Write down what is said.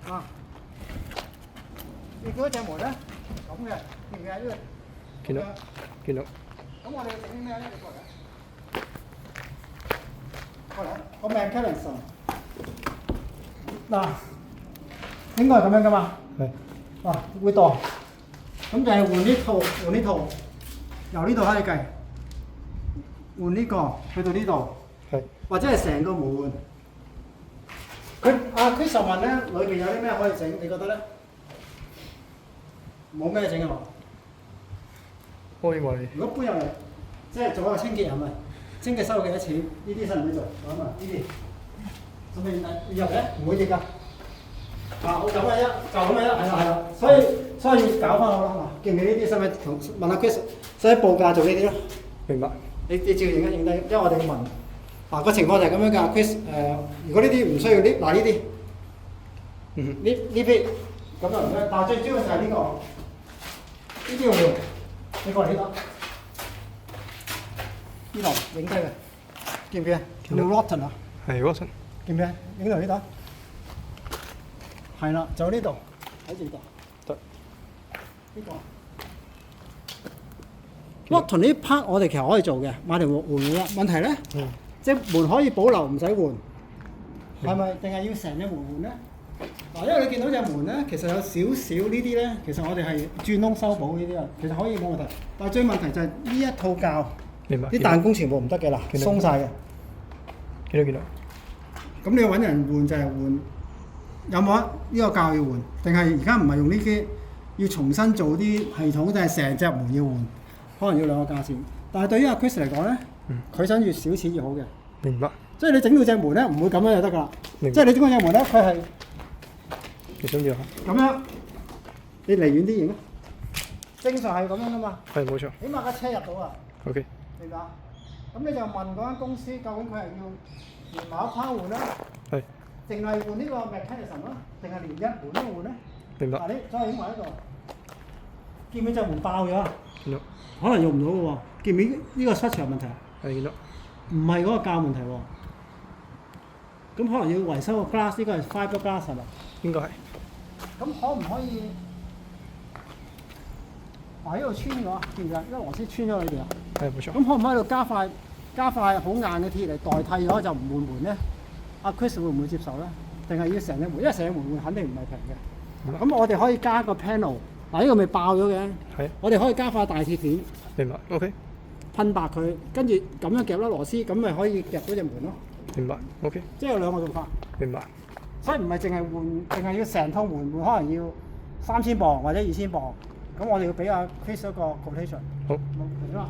啊，你嗰隻門咧咁嘅，見唔見啊？呢個見到見到。咁我哋整啲咩咧？你過嚟。過嚟，個名 Kellenson。嗱，應該係咁樣噶嘛？係。嗱，會墮。咁就係換呢套，換呢套，由呢度開始計，換呢個去到呢度，係。或者係成個門換。佢Chris問咧，裏邊有啲咩可以整？你覺得咧？冇咩整啊？我認為如果搬入嚟，即係做一個清潔人咪，清潔收幾多錢？呢啲使唔使做？咁啊，呢啲做咩入嘅？唔會跌㗎。我咁嘅啫，就咁嘅啫，係啦。所以要搞翻好啦。嗱，記唔記呢啲使唔使同問下 Chris？使唔使報價做呢啲咯？明白。你照影一影低，因為我哋要問。嗱個情況就係咁樣㗎，Chris。如果呢啲唔需要呢，嗱呢啲，呢邊咁就唔使。但係最主要就係呢個，呢啲要換。你過嚟呢度，呢度影低嘅，見唔見啊？叫 Rotten 啊？係 Rotten。見唔見啊？影到呢度。係啦，就呢度，喺呢度。得。呢個。Rotten 呢 part 我哋其實可以做嘅，買條換換啦。問題咧，即係門可以保留唔使換，係咪？定係要成隻門換咧？嗱，因為你見到隻門咧，其實有少少呢啲咧，其實我哋係轉窿修補呢啲啊，其實可以冇問題。但係最問題就係呢一套膠，明白。啲彈弓全部唔得嘅啦，鬆晒嘅。見到。咁你要揾人換就係換，有冇呢個膠要換？定係而家唔係用呢啲，要重新做啲系統，定係成隻門要換？可能要兩個價錢。但係對於阿 Chris 嚟講咧，佢想越少錢越好嘅。明白。即係你整到隻門咧，唔會咁樣就得㗎啦。即係你整嗰隻門咧，佢係你想要嚇？咁樣，你離遠啲影啊！正常係咁樣㗎嘛。係冇錯。起碼架車入到啊。OK。明白？咁你就問嗰間公司，究竟佢係要連埋一 part 換啦，係。定係換呢個 mechanism 啦，定係連一門都換咧？明白。嗱，你再影埋呢度，見唔見隻門爆咗啊？見到。可能用唔到嘅喎，見唔見呢個 structure 問題？係見到。唔係嗰個膠問題喎。咁可能要維修個 glass， 呢個係 fiber glass 係咪？應該係。咁可唔可以？嗱，呢度穿咗，見唔見啊？因為螺絲穿咗裏邊啊。係冇錯。咁可唔可以喺度加塊好硬嘅鐵嚟代替咗就唔換門咧？阿 Chris 會唔會接受咧？定係要成隻門？因為成隻門換肯定唔係平嘅。咁我哋可以加個 panel，嗱呢個咪爆咗嘅。係。我哋可以加塊大鐵片。明白。OK。噴白佢，跟住咁樣夾粒螺絲，咁咪可以夾到隻門咯。明白。OK。即係有兩個做法。明白。所以唔係淨係換，淨係要成套門換，可能要3000磅或者2000磅。咁我哋要俾阿 Chris 一個 quotation。好。明啦。